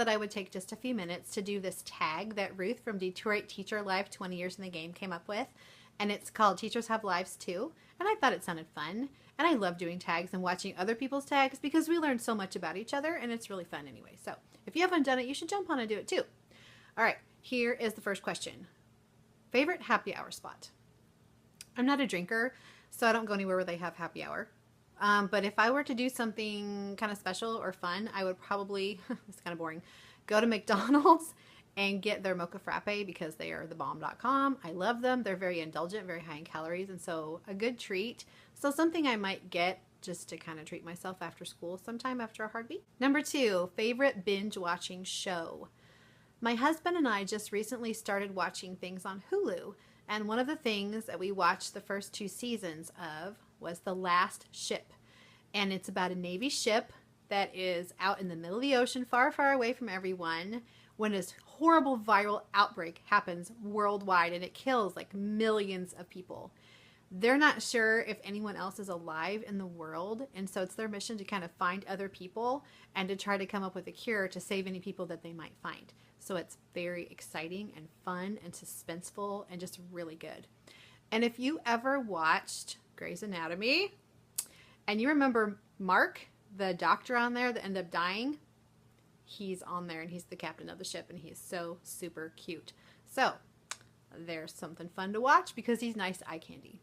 that I would take just a few minutes to do this tag that Ruth from Detroit Teacher Live 20 Years in the Game came up with. And it's called Teachers Have Lives Too. And I thought it sounded fun. And I love doing tags and watching other people's tags because we learn so much about each other and it's really fun anyway. So if you haven't done it, you should jump on and do it too. All right, here is the first question. Favorite happy hour spot? I'm not a drinker, so I don't go anywhere where they have happy hour. But if I were to do something kind of special or fun, I would probably, it's kind of boring, go to McDonald's and get their mocha frappe because they are thebomb.com. I love them. They're very indulgent, very high in calories, and so a good treat. So something I might get just to kind of treat myself after school sometime after a hard week. Number 2, favorite binge watching show. My husband and I just recently started watching things on Hulu, and one of the things that we watched the first 2 seasons of was The Last Ship. And it's about a Navy ship that is out in the middle of the ocean, far, far away from everyone, when this horrible viral outbreak happens worldwide and it kills like millions of people. They're not sure if anyone else is alive in the world, and so it's their mission to kind of find other people and to try to come up with a cure to save any people that they might find. So it's very exciting and fun and suspenseful and just really good. And if you ever watched Grey's Anatomy and you remember Mark, the doctor on there that ended up dying, he's on there and he's the captain of the ship and he's so super cute. So there's something fun to watch because he's nice eye candy.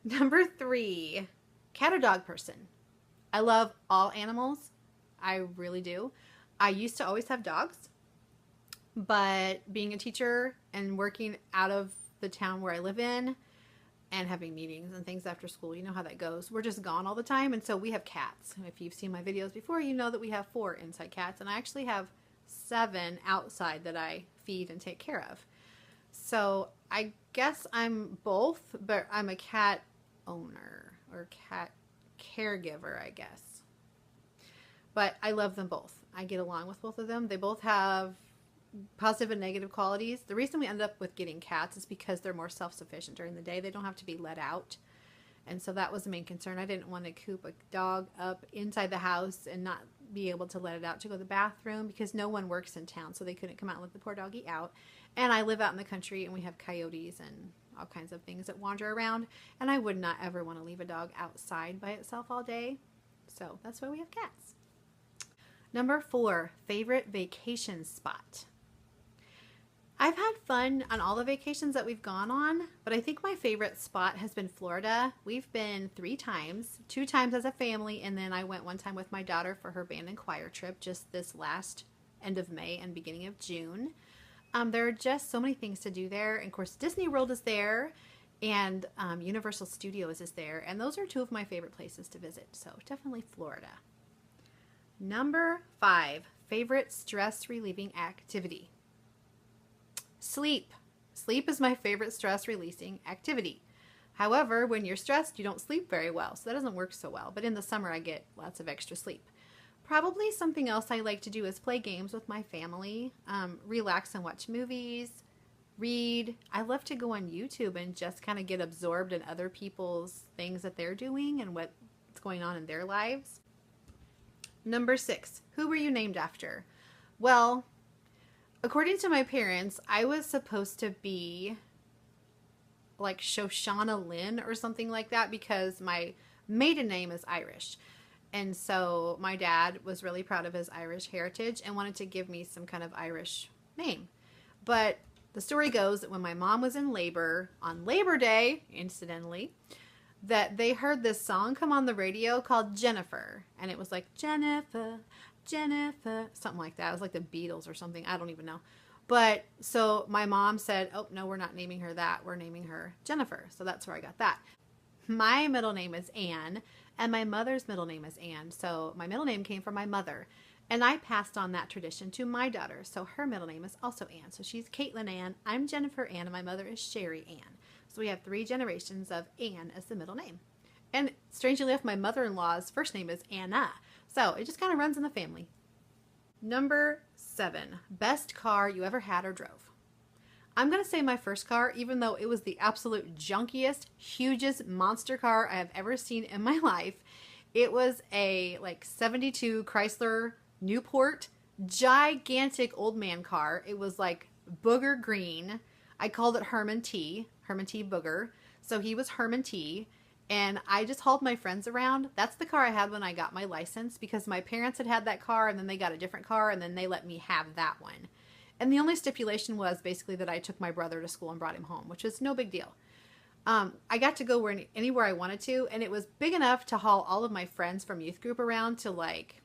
Number 3, cat or dog person. I love all animals. I really do. I used to always have dogs, but being a teacher and working out of the town where I live in and having meetings and things after school, you know how that goes. We're just gone all the time, and so we have cats. If you've seen my videos before, you know that we have 4 inside cats, and I actually have 7 outside that I feed and take care of. So I guess I'm both, but I'm a cat owner or cat caregiver, I guess. But I love them both. I get along with both of them. They both have positive and negative qualities. The reason we ended up with getting cats is because they're more self-sufficient during the day. They don't have to be let out. And so that was the main concern. I didn't want to coop a dog up inside the house and not be able to let it out to go to the bathroom because no one works in town. So they couldn't come out and let the poor doggy out. And I live out in the country and we have coyotes and all kinds of things that wander around. And I would not ever want to leave a dog outside by itself all day. So that's why we have cats. Number 4, favorite vacation spot. I've had fun on all the vacations that we've gone on, but I think my favorite spot has been Florida. We've been 3 times, 2 times as a family, and then I went one time with my daughter for her band and choir trip just this last end of May and beginning of June. There are just so many things to do there. And of course, Disney World is there and Universal Studios is there. And those are 2 of my favorite places to visit. So definitely Florida. Number 5, favorite stress relieving activity. Sleep. Sleep is my favorite stress releasing activity. However, when you're stressed, you don't sleep very well. So that doesn't work so well. But in the summer, I get lots of extra sleep. Probably something else I like to do is play games with my family, relax and watch movies, read. I love to go on YouTube and just kind of get absorbed in other people's things that they're doing and what's going on in their lives. Number 6, who were you named after? Well, according to my parents, I was supposed to be like Shoshana Lynn or something like that because my maiden name is Irish. And so my dad was really proud of his Irish heritage and wanted to give me some kind of Irish name. But the story goes that when my mom was in labor on Labor Day, incidentally, that they heard this song come on the radio called Jennifer. And it was like, Jennifer, Jennifer, something like that. It was like the Beatles or something. I don't even know. But so my mom said, oh, no, we're not naming her that. We're naming her Jennifer. So that's where I got that. My middle name is Anne, and my mother's middle name is Anne. So my middle name came from my mother, and I passed on that tradition to my daughter. So her middle name is also Anne. So she's Caitlin Ann, I'm Jennifer Ann, and my mother is Sherry Ann. So we have 3 generations of Anne as the middle name. And strangely enough, my mother-in-law's first name is Anna. So it just kind of runs in the family. Number 7, best car you ever had or drove. I'm going to say my first car, even though it was the absolute junkiest, hugest monster car I have ever seen in my life. It was a like 72 Chrysler Newport gigantic old man car. It was like booger green. I called it Herman T. Booger. So he was Herman T. And I just hauled my friends around. That's the car I had when I got my license, because my parents had that car and then they got a different car and then they let me have that one. And the only stipulation was basically that I took my brother to school and brought him home, which is no big deal. I got to go anywhere I wanted to, and it was big enough to haul all of my friends from youth group around to like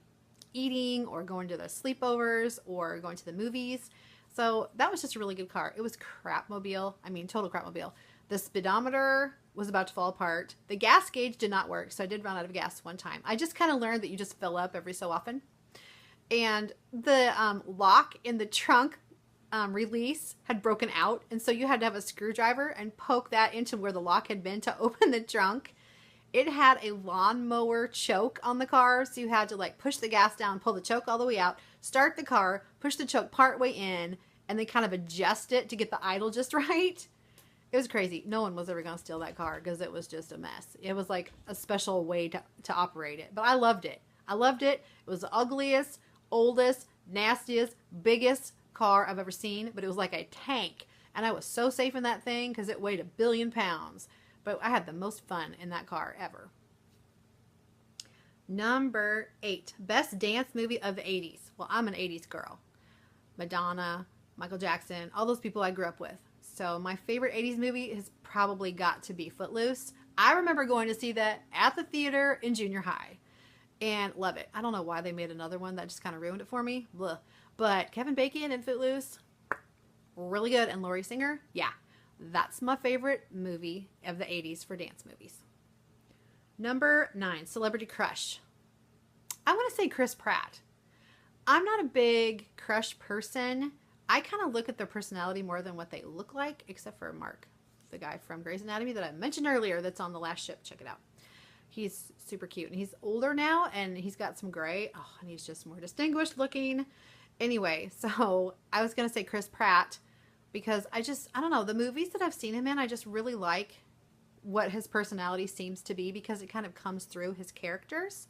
eating or going to the sleepovers or going to the movies. So that was just a really good car. It was crapmobile. I mean, total crapmobile. The speedometer was about to fall apart. The gas gauge did not work, so I did run out of gas one time. I just kind of learned that you just fill up every so often. And the lock in the trunk release had broken out, and so you had to have a screwdriver and poke that into where the lock had been to open the trunk. It had a lawnmower choke on the car, so you had to like push the gas down, pull the choke all the way out, start the car, push the choke part way in, and then kind of adjust it to get the idle just right. It was crazy. No one was ever going to steal that car because it was just a mess. It was like a special way to operate it. But I loved it. I loved it. It was the ugliest, oldest, nastiest, biggest car I've ever seen. But it was like a tank. And I was so safe in that thing because it weighed 1 billion pounds. But I had the most fun in that car ever. Number 8. Best dance movie of the 80s. Well, I'm an 80s girl. Madonna, Michael Jackson, all those people I grew up with. So my favorite 80s movie has probably got to be Footloose. I remember going to see that at the theater in junior high and love it. I don't know why they made another one. That just kind of ruined it for me. Blah. But Kevin Bacon and Footloose, really good. And Laurie Singer, yeah, that's my favorite movie of the 80s for dance movies. Number 9, Celebrity Crush. I'm going to say Chris Pratt. I'm not a big crush person. I kind of look at their personality more than what they look like, except for Mark, the guy from Grey's Anatomy that I mentioned earlier that's on The Last Ship. Check it out. He's super cute, and he's older now, and he's got some gray. Oh, and he's just more distinguished looking. Anyway, so I was going to say Chris Pratt because I don't know, the movies that I've seen him in, I just really like what his personality seems to be because it kind of comes through his characters.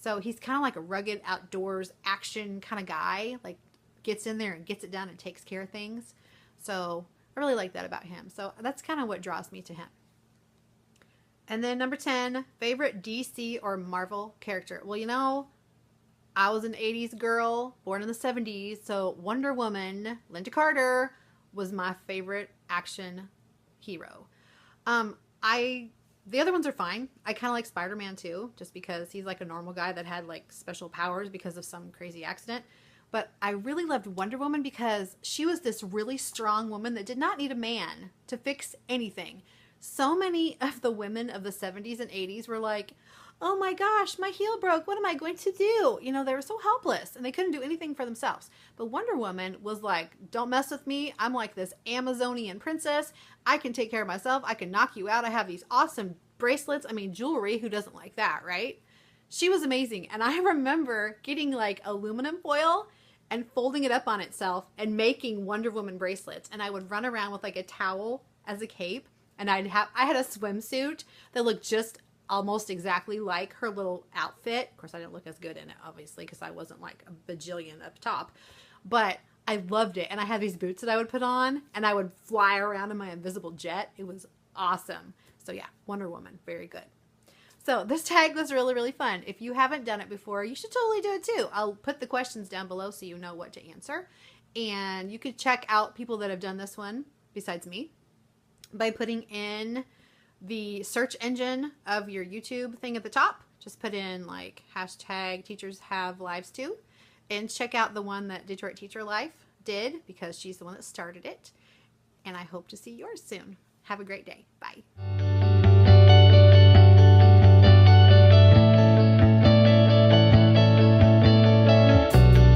So he's kind of like a rugged outdoors action kind of guy, like gets in there and gets it done and takes care of things. So I really like that about him. So that's kind of what draws me to him. And then number 10, favorite DC or Marvel character. Well, you know, I was an 80s girl, born in the 70s. So Wonder Woman, Linda Carter, was my favorite action hero. The other ones are fine. I kind of like Spider-Man too, just because he's like a normal guy that had like special powers because of some crazy accident. But I really loved Wonder Woman because she was this really strong woman that did not need a man to fix anything. So many of the women of the 70s and 80s were like, oh my gosh, my heel broke. What am I going to do? You know, they were so helpless and they couldn't do anything for themselves. But Wonder Woman was like, don't mess with me. I'm like this Amazonian princess. I can take care of myself. I can knock you out. I have these awesome bracelets. I mean, jewelry. Who doesn't like that, right? She was amazing. And I remember getting like aluminum foil and folding it up on itself and making Wonder Woman bracelets. And I would run around with like a towel as a cape. And I had a swimsuit that looked just almost exactly like her little outfit. Of course, I didn't look as good in it, obviously, because I wasn't like a bajillion up top. But I loved it. And I had these boots that I would put on, and I would fly around in my invisible jet. It was awesome. So yeah, Wonder Woman, very good. So this tag was really, really fun. If you haven't done it before, you should totally do it too. I'll put the questions down below so you know what to answer. And you could check out people that have done this one besides me by putting in the search engine of your YouTube thing at the top. Just put in like hashtag teachershavelivestoo and check out the one that Detroit Teacher Life did because she's the one that started it. And I hope to see yours soon. Have a great day. Bye.